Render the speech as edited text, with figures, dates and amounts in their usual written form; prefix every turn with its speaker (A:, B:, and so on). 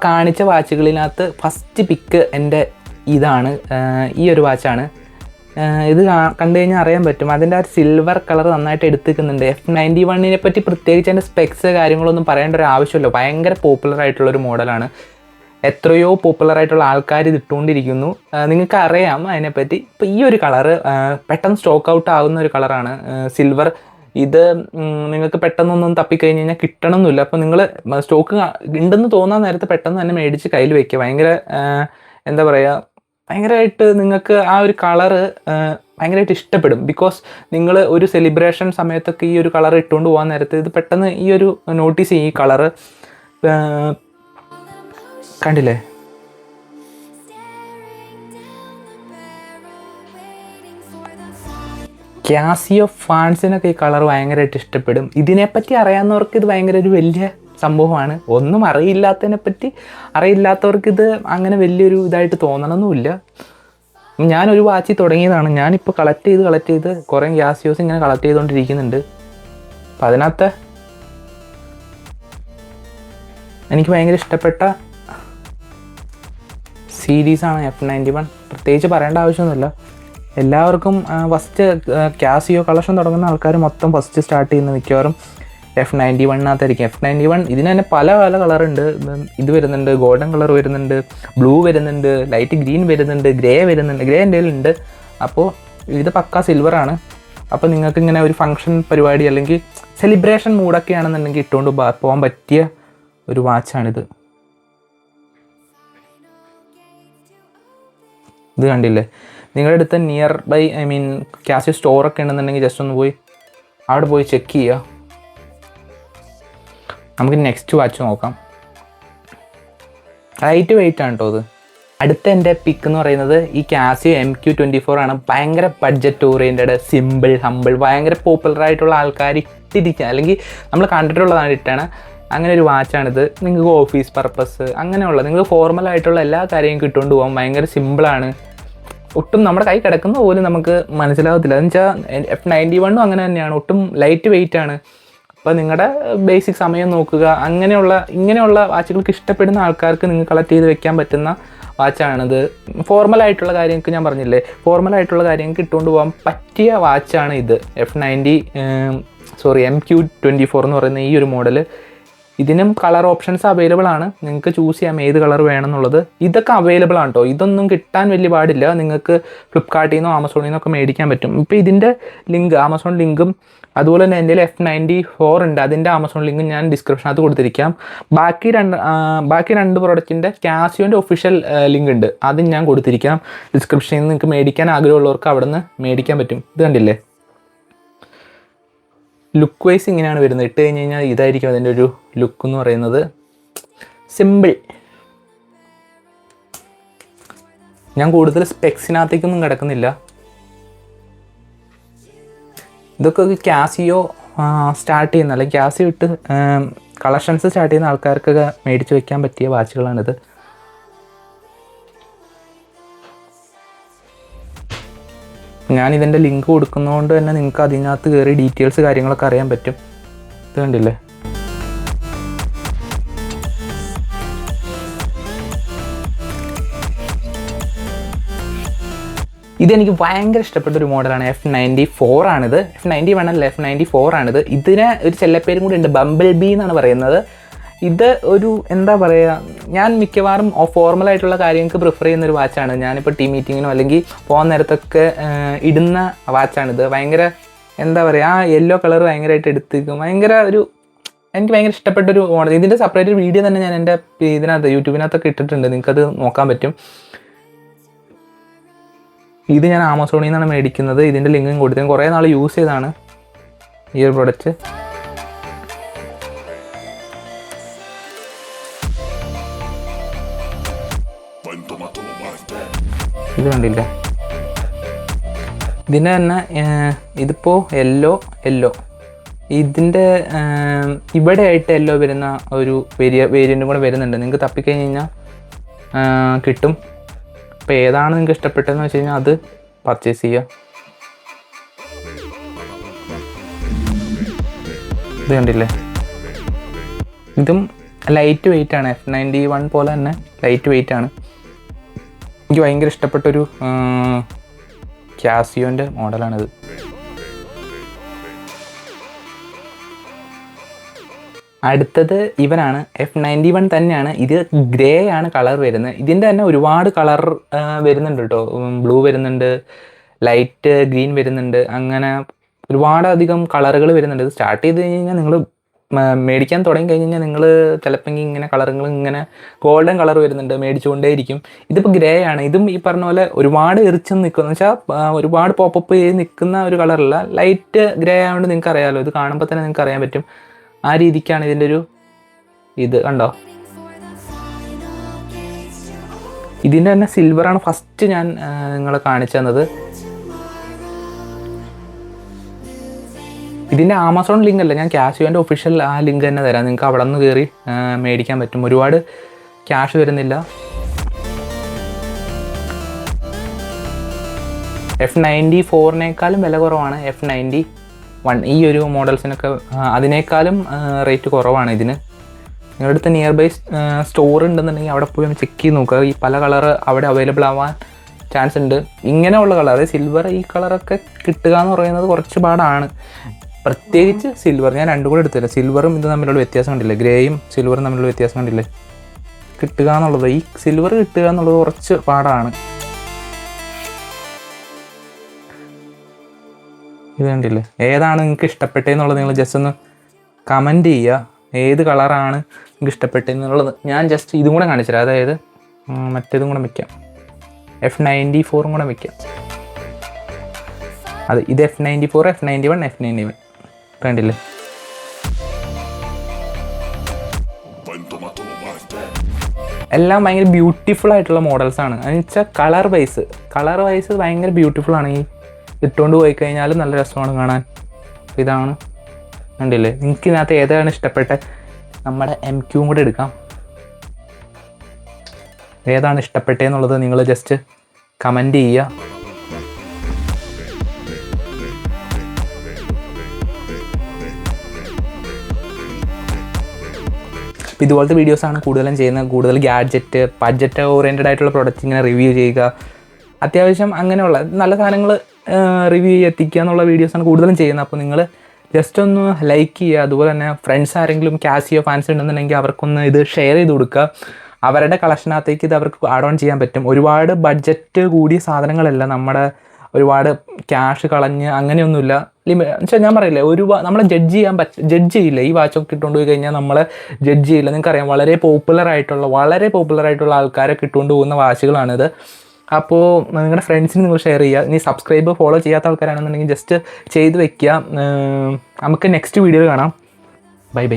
A: കാണിച്ച വാച്ചുകളിനകത്ത് ഫസ്റ്റ് പിക്ക് എൻ്റെ ഇതാണ്, ഈ ഒരു വാച്ചാണ്. ഇത് കണ്ടു കഴിഞ്ഞാൽ അറിയാൻ പറ്റും, അതിൻ്റെ ആ സിൽവർ കളർ നന്നായിട്ട് എടുത്തിരിക്കുന്നുണ്ട്. F91 പറ്റി പ്രത്യേകിച്ച് അതിൻ്റെ സ്പെക്സ് കാര്യങ്ങളൊന്നും പറയേണ്ട ഒരു ആവശ്യമില്ല. ഭയങ്കര പോപ്പുലർ ആയിട്ടുള്ളൊരു മോഡലാണ്. എത്രയോ പോപ്പുലർ ആയിട്ടുള്ള ആൾക്കാർ ഇത് ഇട്ടുകൊണ്ടിരിക്കുന്നു. നിങ്ങൾക്ക് അറിയാം അതിനെപ്പറ്റി. ഇപ്പോൾ ഈ ഒരു കളറ് പെട്ടെന്ന് സ്റ്റോക്ക് ഔട്ട് ആകുന്ന ഒരു കളറാണ് സിൽവർ. ഇത് നിങ്ങൾക്ക് പെട്ടെന്നൊന്നും തപ്പിക്കഴിഞ്ഞ് കഴിഞ്ഞാൽ കിട്ടണമെന്നില്ല. അപ്പോൾ നിങ്ങൾ സ്റ്റോക്ക് ഉണ്ടെന്ന് തോന്നാൻ നേരത്തെ പെട്ടെന്ന് തന്നെ മേടിച്ച് കയ്യിൽ വയ്ക്കുക. ഭയങ്കര എന്താ പറയുക, ഭയങ്കരമായിട്ട് നിങ്ങൾക്ക് ആ ഒരു കളറ് ഭയങ്കരമായിട്ട് ഇഷ്ടപ്പെടും. ബിക്കോസ് നിങ്ങൾ ഒരു സെലിബ്രേഷൻ സമയത്തൊക്കെ ഈ ഒരു കളർ ഇട്ടുകൊണ്ട് പോകാൻ നേരത്ത് ഇത് പെട്ടെന്ന് ഈ ഒരു നോട്ടീസ് ചെയ്യും. ഈ കളറ് കണ്ടില്ലേ? കാസിയോ ഫാൻസിനൊക്കെ ഈ കളർ ഭയങ്കരമായിട്ട് ഇഷ്ടപ്പെടും. ഇതിനെപ്പറ്റി അറിയാവുന്നവർക്ക് ഇത് ഭയങ്കര ഒരു വലിയ സംഭവമാണ്. ഒന്നും അറിയില്ലാത്തവർക്ക് ഇത് അങ്ങനെ വലിയൊരു ഇതായിട്ട് തോന്നണമെന്നുമില്ല. ഞാനൊരു വാച്ച് തുടങ്ങിയതാണ്. ഞാനിപ്പോൾ കളക്ട് ചെയ്ത് കുറേ കാസിയോസ് ഇങ്ങനെ കളക്ട് ചെയ്തുകൊണ്ടിരിക്കുന്നുണ്ട്. അപ്പം അതിനകത്ത് എനിക്ക് ഭയങ്കര ഇഷ്ടപ്പെട്ട സീരീസാണ് F91. പ്രത്യേകിച്ച് പറയേണ്ട ആവശ്യമൊന്നുമില്ല. എല്ലാവർക്കും ഫസ്റ്റ് കാസിയോ കളക്ഷൻ തുടങ്ങുന്ന ആൾക്കാർ മൊത്തം ഫസ്റ്റ് സ്റ്റാർട്ട് ചെയ്യുന്നത് മിക്കവാറും F91 F91 ഇതിന് തന്നെ പല കളറുണ്ട്. ഇത് വരുന്നുണ്ട്, ഗോൾഡൻ കളർ വരുന്നുണ്ട്, ബ്ലൂ വരുന്നുണ്ട്, ലൈറ്റ് ഗ്രീൻ വരുന്നുണ്ട്, ഗ്രേ വരുന്നുണ്ട്. ഗ്രേ എൻ്റെ കയ്യിലുണ്ട്. അപ്പോൾ ഇത് പക്ക സിൽവറാണ്. അപ്പോൾ നിങ്ങൾക്ക് ഇങ്ങനെ ഒരു ഫങ്ഷൻ പരിപാടി അല്ലെങ്കിൽ സെലിബ്രേഷൻ മൂഡൊക്കെ ആണെന്നുണ്ടെങ്കിൽ ഇട്ടുകൊണ്ട് പോകാൻ പറ്റിയ ഒരു വാച്ചാണിത്. ഇത് കണ്ടില്ലേ? നിങ്ങളുടെ അടുത്ത് നിയർ ബൈ കാസിയോ സ്റ്റോറൊക്കെ ഉണ്ടെന്നുണ്ടെങ്കിൽ ജസ്റ്റ് ഒന്ന് പോയി അവിടെ പോയി ചെക്ക് ചെയ്യുക. നമുക്ക് നെക്സ്റ്റ് വാച്ച് നോക്കാം. ലൈറ്റ് വെയിറ്റ് ആണ് കേട്ടോ ഇത്. അടുത്ത എൻ്റെ പിക്ക് എന്ന് പറയുന്നത് ഈ കാസിയോ MQ24 ആണ്. ഭയങ്കര ബഡ്ജറ്റ് ഓറിയൻറ്റഡ്, സിമ്പിൾ, ഹമ്പിൾ, ഭയങ്കര പോപ്പുലർ ആയിട്ടുള്ള ആൾക്കാർ ഇട്ടിരിക്കുക അല്ലെങ്കിൽ നമ്മൾ കണ്ടിട്ടുള്ളതാണ് ഇട്ടാണ്. അങ്ങനെ ഒരു വാച്ചാണിത്. നിങ്ങൾക്ക് ഓഫീസ് പർപ്പസ് അങ്ങനെയുള്ള നിങ്ങൾ ഫോർമൽ ആയിട്ടുള്ള എല്ലാ കാര്യവും കിട്ടുകൊണ്ട് പോകാം. ഭയങ്കര സിമ്പിളാണ്. ഒട്ടും നമ്മുടെ കൈ കിടക്കുന്ന പോലും നമുക്ക് മനസ്സിലാകത്തില്ല. എന്ന് വെച്ചാൽ F91 അങ്ങനെ തന്നെയാണ്. ഒട്ടും ലൈറ്റ് വെയിറ്റ് ആണ്. അപ്പോൾ നിങ്ങളുടെ ബേസിക് സമയം നോക്കുക. ഇങ്ങനെയുള്ള വാച്ചുകൾക്ക് ഇഷ്ടപ്പെടുന്ന ആൾക്കാർക്ക് നിങ്ങൾ കളക്ട് ചെയ്ത് വെക്കാൻ പറ്റുന്ന വാച്ചാണിത്. ഫോർമലായിട്ടുള്ള കാര്യങ്ങൾക്ക് ഞാൻ പറഞ്ഞില്ലേ, ഫോർമലായിട്ടുള്ള കാര്യങ്ങൾക്ക് ഇട്ടുകൊണ്ട് പോകാൻ പറ്റിയ വാച്ചാണ് ഇത്. MQ24 എന്ന് പറയുന്ന ഈ ഒരു മോഡൽ. ഇതിനും കളർ ഓപ്ഷൻസ് അവൈലബിൾ ആണ്. നിങ്ങൾക്ക് ചൂസ് ചെയ്യാം ഏത് കളർ വേണമെന്നുള്ളത്. ഇതൊക്കെ അവൈലബിൾ ആണ് കേട്ടോ. ഇതൊന്നും കിട്ടാൻ വലിയ പാടില്ല. നിങ്ങൾക്ക് ഫ്ലിപ്കാർട്ടിൽ നിന്നോ ആമസോണിൽ നിന്നൊക്കെ മേടിക്കാൻ പറ്റും. ഇപ്പോൾ ഇതിൻ്റെ ലിങ്ക്, ആമസോൺ ലിങ്കും അതുപോലെ തന്നെ എൻ്റെ F94 ഉണ്ട്, അതിൻ്റെ ആമസോൺ ലിങ്കും ഞാൻ ഡിസ്ക്രിപ്ഷനകത്ത് കൊടുത്തിരിക്കാം. ബാക്കി രണ്ട് പ്രോഡക്റ്റിൻ്റെ കാസിയോൻ്റെ ഒഫീഷ്യൽ ലിങ്ക് ഉണ്ട്, അതും ഞാൻ കൊടുത്തിരിക്കാം ഡിസ്ക്രിപ്ഷനിൽ നിന്ന്. നിങ്ങൾക്ക് മേടിക്കാൻ ആഗ്രഹമുള്ളവർക്ക് അവിടെ നിന്ന് മേടിക്കാൻ പറ്റും. ഇത് കണ്ടില്ലേ? ലുക്ക് വൈസ് ഇങ്ങനെയാണ് വരുന്നത്. ഇട്ട് കഴിഞ്ഞ് കഴിഞ്ഞാൽ ഇതായിരിക്കും അതിൻ്റെ ഒരു ലുക്ക് എന്ന് പറയുന്നത്. സിമ്പിൾ. ഞാൻ കൂടുതൽ സ്പെക്സിനകത്തേക്കൊന്നും കിടക്കുന്നില്ല. ഇതൊക്കെ കാസിയോ സ്റ്റാർട്ട് ചെയ്യുന്ന അല്ലെങ്കിൽ കാസിയോ ഇട്ട് കളക്ഷൻസ് സ്റ്റാർട്ട് ചെയ്യുന്ന ആൾക്കാർക്കൊക്കെ മേടിച്ച് വയ്ക്കാൻ പറ്റിയ വാച്ചുകളാണിത്. ഞാനിതിൻ്റെ ലിങ്ക് കൊടുക്കുന്നതുകൊണ്ട് തന്നെ നിങ്ങൾക്ക് അതിനകത്ത് കയറി ഡീറ്റെയിൽസ് കാര്യങ്ങളൊക്കെ അറിയാൻ പറ്റും. ഇത് കണ്ടില്ലേ? ഇതെനിക്ക് ഭയങ്കര ഇഷ്ടപ്പെട്ട ഒരു മോഡലാണ്. F94 ആണിത്. F91 അല്ല, F94 ആണിത്. ഇതിന് ഒരു ചെല്ലപ്പേരും കൂടി ഉണ്ട്, ബംബിൾ ബി എന്നാണ് പറയുന്നത്. ഇത് ഒരു എന്താ പറയുക, ഞാൻ മിക്കവാറും ഫോർമലായിട്ടുള്ള കാര്യങ്ങൾക്ക് പ്രിഫർ ചെയ്യുന്നൊരു വാച്ചാണ്. ഞാനിപ്പോൾ ടീം മീറ്റിങ്ങിനോ അല്ലെങ്കിൽ പോകാൻ നേരത്തൊക്കെ ഇടുന്ന വാച്ചാണിത്. ഭയങ്കര എന്താ പറയുക, ആ യെല്ലോ കളർ ഭയങ്കരമായിട്ട് എടുത്തിരിക്കും. എനിക്ക് ഭയങ്കര ഇഷ്ടപ്പെട്ടൊരു മോഡൽ. ഇതിൻ്റെ സെപ്പറേറ്റ് വീഡിയോ തന്നെ ഞാൻ എൻ്റെ യൂട്യൂബിനകത്തൊക്കെ ഇട്ടിട്ടുണ്ട്, നിങ്ങൾക്കത് നോക്കാൻ പറ്റും. ഇത് ഞാൻ ആമസോണിൽ നിന്നാണ് മേടിക്കുന്നത്. ഇതിൻ്റെ ലിങ്കും കൊടുത്തത്. കുറേ നാൾ യൂസ് ചെയ്തതാണ് ഈ ഒരു പ്രൊഡക്റ്റ്. ഇത് കണ്ടില്ല? ഇതിൻ്റെ തന്നെ ഇതിപ്പോൾ യെല്ലോ ഇതിൻ്റെ ഇവിടെ ആയിട്ട് യെല്ലോ വരുന്ന ഒരു വേരിയൻറ്റും കൂടെ വരുന്നുണ്ട്. നിങ്ങൾക്ക് തപ്പിക്കഴിഞ്ഞ് കഴിഞ്ഞാൽ കിട്ടും. അപ്പോൾ ഏതാണ് നിങ്ങൾക്ക് ഇഷ്ടപ്പെട്ടതെന്ന് വെച്ച് കഴിഞ്ഞാൽ അത് പർച്ചേസ് ചെയ്യുക. ഇത് കണ്ടില്ലേ? ഇതും ലൈറ്റ് വെയിറ്റ് ആണ്. F91 പോലെ തന്നെ ലൈറ്റ് വെയിറ്റ് ആണ്. എനിക്ക് ഭയങ്കര ഇഷ്ടപ്പെട്ടൊരു കാസിയോൻ്റെ മോഡലാണിത്. അടുത്തത് ഇവനാണ്. F91 തന്നെയാണ്. ഇത് ഗ്രേ ആണ് കളർ വരുന്നത്. ഇതിൻ്റെ തന്നെ ഒരുപാട് കളർ വരുന്നുണ്ട് കേട്ടോ. ബ്ലൂ വരുന്നുണ്ട്, ലൈറ്റ് ഗ്രീൻ വരുന്നുണ്ട്, അങ്ങനെ ഒരുപാടധികം കളറുകൾ വരുന്നുണ്ട്. ഇത് സ്റ്റാർട്ട് ചെയ്ത് കഴിഞ്ഞാൽ നിങ്ങൾ മേടിക്കാൻ തുടങ്ങി കഴിഞ്ഞ് കഴിഞ്ഞാൽ നിങ്ങൾ ചിലപ്പോൾ ഇങ്ങനെ കളറുകൾ ഇങ്ങനെ ഗോൾഡൻ കളർ വരുന്നുണ്ട്, മേടിച്ചുകൊണ്ടേയിരിക്കും. ഇതിപ്പോൾ ഗ്രേ ആണ്. ഇതും ഈ പറഞ്ഞ പോലെ ഒരുപാട് എറിച്ചെന്ന് നിൽക്കുക എന്ന് വെച്ചാൽ ഒരുപാട് പോപ്പപ്പ് ചെയ്ത് നിൽക്കുന്ന ഒരു കളറല്ല, ലൈറ്റ് ഗ്രേ ആയതുകൊണ്ട് നിങ്ങൾക്ക് അറിയാമല്ലോ. ഇത് കാണുമ്പോൾ തന്നെ നിങ്ങൾക്ക് അറിയാൻ പറ്റും. ആ രീതിക്കാണ് ഇതിൻ്റെ ഒരു ഇത് കണ്ടോ. ഇതിൻ്റെ തന്നെ സിൽവറാണ് ഫസ്റ്റ് ഞാൻ നിങ്ങളെ കാണിച്ചു തന്നത്. ഇതിൻ്റെ ആമസോൺ ലിങ്ക് അല്ല, ഞാൻ കാസിയോൻ്റെ ഒഫീഷ്യൽ ആ ലിങ്ക് തന്നെ തരാം. നിങ്ങൾക്ക് അവിടെ നിന്ന് കയറി മേടിക്കാൻ പറ്റും. ഒരുപാട് ക്യാഷ് വരുന്നില്ല. F94 വില കുറവാണ്. F91 ഈ ഒരു മോഡൽസിനൊക്കെ അതിനേക്കാളും റേറ്റ് കുറവാണ് ഇതിന്. നിങ്ങളുടെ അടുത്ത് നിയർ ബൈ സ്റ്റോർ ഉണ്ടെന്നുണ്ടെങ്കിൽ അവിടെ പോയി ഒന്ന് ചെക്ക് ചെയ്ത് നോക്കുക. ഈ പല കളർ അവിടെ അവൈലബിൾ ആവാൻ ചാൻസ് ഉണ്ട്. ഇങ്ങനെയുള്ള കളർ സിൽവർ ഈ കളറൊക്കെ കിട്ടുക എന്ന് പറയുന്നത് കുറച്ച് പാടാണ്. പ്രത്യേകിച്ച് സിൽവർ. ഞാൻ രണ്ടും കൂടെ എടുത്തില്ല. സിൽവറും ഇത് തമ്മിലുള്ള വ്യത്യാസം കണ്ടില്ലേ, ഗ്രേയും സിൽവറും തമ്മിലുള്ള വ്യത്യാസം കണ്ടില്ലേ. കിട്ടുക എന്നുള്ളത്, ഈ സിൽവർ കിട്ടുക എന്നുള്ളത് കുറച്ച് പാടാണ്. ഇത് കണ്ടില്ലേ. ഏതാണ് നിങ്ങൾക്ക് ഇഷ്ടപ്പെട്ടതെന്നുള്ളത് നിങ്ങൾ ജസ്റ്റ് ഒന്ന് കമൻറ്റ് ചെയ്യുക. ഏത് കളറാണ് നിങ്ങൾക്ക് ഇഷ്ടപ്പെട്ടതെന്നുള്ളത്. ഞാൻ ജസ്റ്റ് ഇതും കൂടെ കാണിച്ചുതരാം. അതായത് മറ്റേതും കൂടെ വയ്ക്കാം, F94 കൂടെ വയ്ക്കാം. അത് ഇത് F94, F91, F91 കണ്ടില്ലേ. എല്ലാം ഭയങ്കര ബ്യൂട്ടിഫുൾ ആയിട്ടുള്ള മോഡൽസാണ്. എന്ന് വെച്ചാൽ കളർ വൈസ് ഭയങ്കര ബ്യൂട്ടിഫുൾ ആണ്. ഈ ഇട്ടുകൊണ്ട് പോയി കഴിഞ്ഞാലും നല്ല രസമാണ് കാണാൻ. ഇതാണ് കണ്ടില്ലേ. നിങ്ങൾക്ക് ഇതിനകത്ത് ഏതാണ് ഇഷ്ടപ്പെട്ടത്? നമ്മുടെ MQ കൂടെ എടുക്കാം. ഏതാണ് ഇഷ്ടപ്പെട്ടതെന്നുള്ളത് നിങ്ങൾ ജസ്റ്റ് കമൻറ്റ് ചെയ്യുക. ഇതുപോലത്തെ വീഡിയോസാണ് കൂടുതലും ചെയ്യുന്നത്. കൂടുതൽ ബഡ്ജറ്റ് ഓറിയൻറ്റഡ് ആയിട്ടുള്ള പ്രൊഡക്റ്റ് ഇങ്ങനെ റിവ്യൂ ചെയ്യുക. അത്യാവശ്യം അങ്ങനെയുള്ള നല്ല സാധനങ്ങൾ റിവ്യൂ എത്തിക്കുക എന്നുള്ള വീഡിയോസാണ് കൂടുതലും ചെയ്യുന്നത്. അപ്പോൾ നിങ്ങൾ ജസ്റ്റ് ഒന്ന് ലൈക്ക് ചെയ്യുക. അതുപോലെ തന്നെ ഫ്രണ്ട്സ് ആരെങ്കിലും കാസിയോ ഫാൻസ് ഉണ്ടെന്നുണ്ടെങ്കിൽ അവർക്കൊന്ന് ഇത് ഷെയർ ചെയ്ത് കൊടുക്കുക. അവരുടെ കളക്ഷനകത്തേക്ക് ഇത് അവർക്ക് ആഡ് ഓൺ ചെയ്യാൻ പറ്റും. ഒരുപാട് ബഡ്ജറ്റ് കൂടിയ സാധനങ്ങളല്ല, നമ്മുടെ ഒരുപാട് ക്യാഷ് കളഞ്ഞ് അങ്ങനെയൊന്നുമില്ല. എന്നുവെച്ചാൽ ഞാൻ പറയില്ലേ, നമ്മളെ ജഡ്ജ് ചെയ്യില്ല. ഈ വാച്ചൊക്കെ ഇട്ടുകൊണ്ട് പോയി കഴിഞ്ഞാൽ നമ്മളെ ജഡ്ജ് ചെയ്യില്ല. നിങ്ങൾക്കറിയാം, വളരെ പോപ്പുലർ ആയിട്ടുള്ള ആൾക്കാരൊക്കെ ഇട്ടുകൊണ്ട് പോകുന്ന വാച്ചുകളാണിത്. അപ്പോൾ നിങ്ങളുടെ ഫ്രണ്ട്സിന് നിങ്ങൾ ഷെയർ ചെയ്യുക. ഇനി ഫോളോ ചെയ്യാത്ത ആൾക്കാരാണെന്നുണ്ടെങ്കിൽ ജസ്റ്റ് ചെയ്ത് വെക്കുക. നമുക്ക് നെക്സ്റ്റ് വീഡിയോയിൽ കാണാം. ബൈ.